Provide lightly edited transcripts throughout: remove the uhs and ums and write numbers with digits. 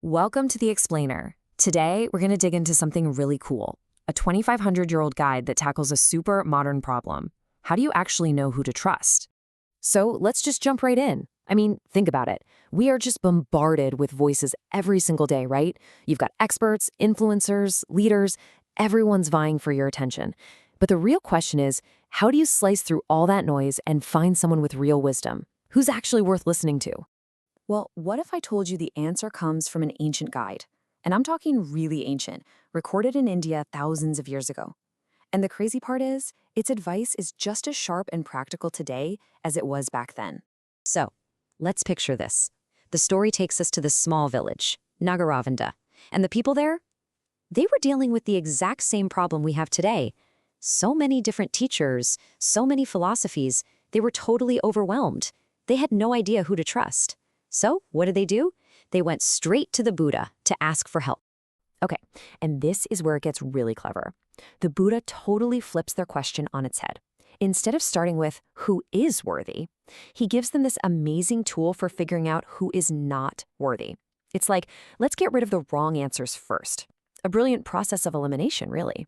Welcome to The Explainer. Today, we're going to dig into something really cool, a 2,500-year-old guide that tackles a super modern problem. How do you actually know who to trust? So let's just jump right in. I mean, think about it. We are just bombarded with voices every single day, right? You've got experts, influencers, leaders, everyone's vying for your attention. But the real question is, how do you slice through all that noise and find someone with real wisdom? Who's actually worth listening to? Well, what if I told you the answer comes from an ancient guide? And I'm talking really ancient, recorded in India thousands of years ago. And the crazy part is, its advice is just as sharp and practical today as it was back then. So, let's picture this. The story takes us to this small village, Nagaravinda. And the people there? They were dealing with the exact same problem we have today. So many different teachers, so many philosophies, they were totally overwhelmed. They had no idea who to trust. So, what did they do? They went straight to the Buddha to ask for help. Okay, and this is where it gets really clever. The Buddha totally flips their question on its head. Instead of starting with who is worthy, he gives them this amazing tool for figuring out who is not worthy. It's like, let's get rid of the wrong answers first. A brilliant process of elimination, really.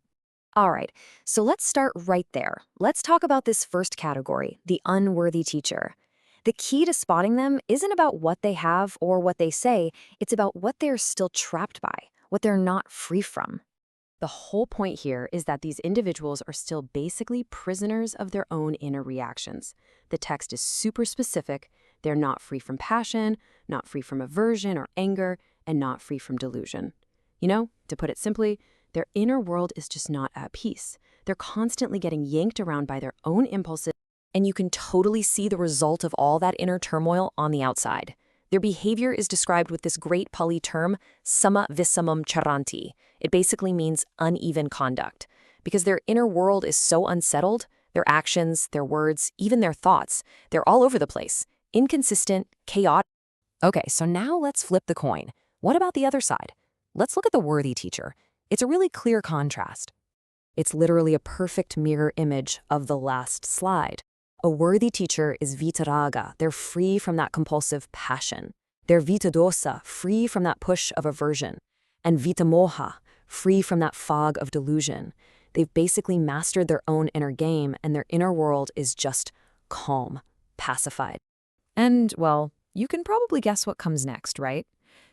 All right, so let's start right there. Let's talk about this first category, the unworthy teacher. The key to spotting them isn't about what they have or what they say, it's about what they're still trapped by, what they're not free from. The whole point here is that these individuals are still basically prisoners of their own inner reactions. The text is super specific. They're not free from passion, not free from aversion or anger, and not free from delusion. You know, to put it simply, their inner world is just not at peace. They're constantly getting yanked around by their own impulses, and you can totally see the result of all that inner turmoil on the outside. Their behavior is described with this great Pali term, sama visamam charanti. It basically means uneven conduct. Because their inner world is so unsettled, their actions, their words, even their thoughts, they're all over the place, inconsistent, chaotic. Okay, so now let's flip the coin. What about the other side? Let's look at the worthy teacher. It's a really clear contrast. It's literally a perfect mirror image of the last slide. A worthy teacher is vitaraga. They're free from that compulsive passion. They're vitadosa, free from that push of aversion. And vitamoha, free from that fog of delusion. They've basically mastered their own inner game, and their inner world is just calm, pacified. And, well, you can probably guess what comes next, right?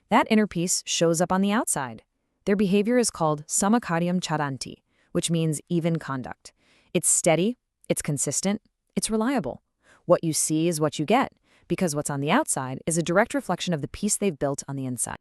That inner peace shows up on the outside. Their behavior is called samakaryam charanti, which means even conduct. It's steady, it's consistent, it's reliable. What you see is what you get, because what's on the outside is a direct reflection of the peace they've built on the inside.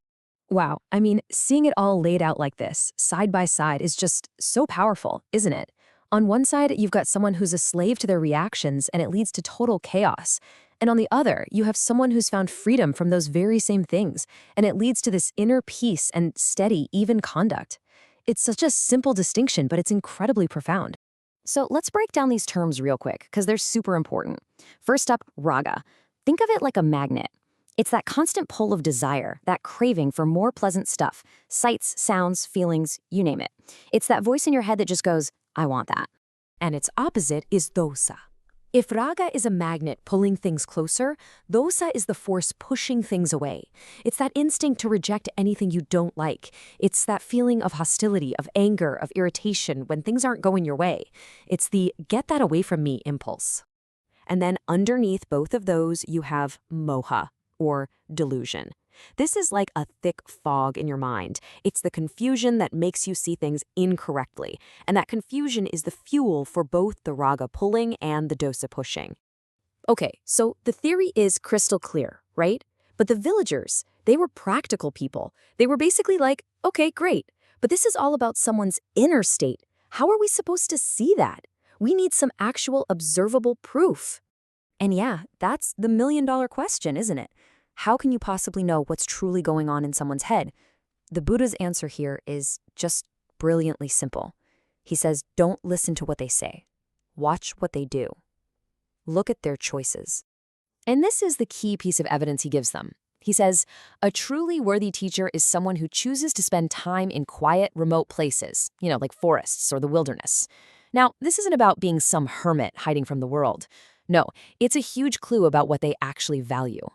Wow, I mean, seeing it all laid out like this, side by side, is just so powerful, isn't it? On one side, you've got someone who's a slave to their reactions, and it leads to total chaos. And on the other, you have someone who's found freedom from those very same things, and it leads to this inner peace and steady, even conduct. It's such a simple distinction, but it's incredibly profound. So let's break down these terms real quick, because they're super important. First up, raga. Think of it like a magnet. It's that constant pull of desire, that craving for more pleasant stuff, sights, sounds, feelings, you name it. It's that voice in your head that just goes, I want that. And its opposite is dosa. If raga is a magnet pulling things closer, dosa is the force pushing things away. It's that instinct to reject anything you don't like. It's that feeling of hostility, of anger, of irritation when things aren't going your way. It's the get that away from me impulse. And then underneath both of those, you have moha, or delusion. This is like a thick fog in your mind. It's the confusion that makes you see things incorrectly, and that confusion is the fuel for both the raga pulling and the dosa pushing. Okay, so the theory is crystal clear, right? But the villagers, they were practical people. They were basically like, okay, great, but this is all about someone's inner state. How are we supposed to see that? We need some actual observable proof. And yeah, that's the million-dollar question, isn't it? How can you possibly know what's truly going on in someone's head? The Buddha's answer here is just brilliantly simple. He says, don't listen to what they say. Watch what they do. Look at their choices. And this is the key piece of evidence he gives them. He says, a truly worthy teacher is someone who chooses to spend time in quiet, remote places, like forests or the wilderness. Now, this isn't about being some hermit hiding from the world. No, it's a huge clue about what they actually value.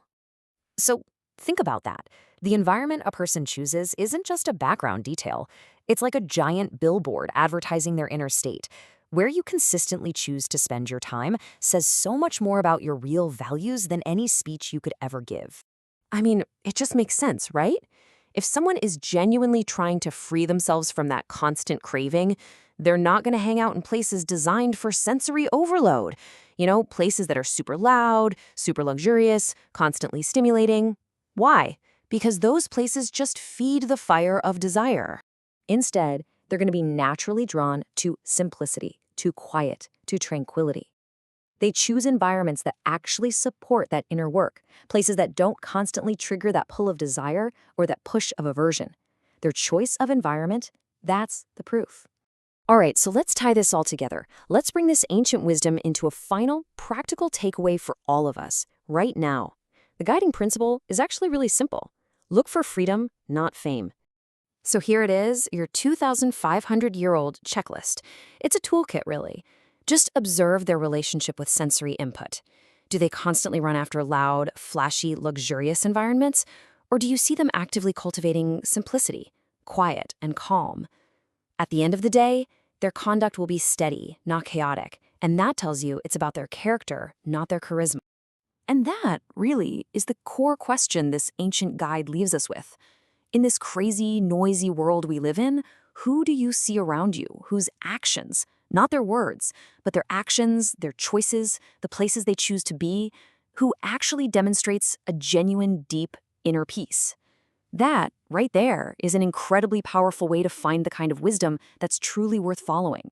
So think about that. The environment a person chooses isn't just a background detail. It's like a giant billboard advertising their inner state. Where you consistently choose to spend your time says so much more about your real values than any speech you could ever give. I mean, it just makes sense, right? If someone is genuinely trying to free themselves from that constant craving, they're not going to hang out in places designed for sensory overload. Places that are super loud, super luxurious, constantly stimulating. Why? Because those places just feed the fire of desire. Instead, they're going to be naturally drawn to simplicity, to quiet, to tranquility. They choose environments that actually support that inner work, places that don't constantly trigger that pull of desire or that push of aversion. Their choice of environment, that's the proof. All right, so let's tie this all together. Let's bring this ancient wisdom into a final, practical takeaway for all of us, right now. The guiding principle is actually really simple. Look for freedom, not fame. So here it is, your 2,500-year-old checklist. It's a toolkit, really. Just observe their relationship with sensory input. Do they constantly run after loud, flashy, luxurious environments? Or do you see them actively cultivating simplicity, quiet, and calm? At the end of the day, their conduct will be steady, not chaotic, and that tells you it's about their character, not their charisma. And that, really, is the core question this ancient guide leaves us with. In this crazy, noisy world we live in, who do you see around you whose actions, not their words, but their actions, their choices, the places they choose to be, who actually demonstrates a genuine, deep inner peace? That, right there, is an incredibly powerful way to find the kind of wisdom that's truly worth following.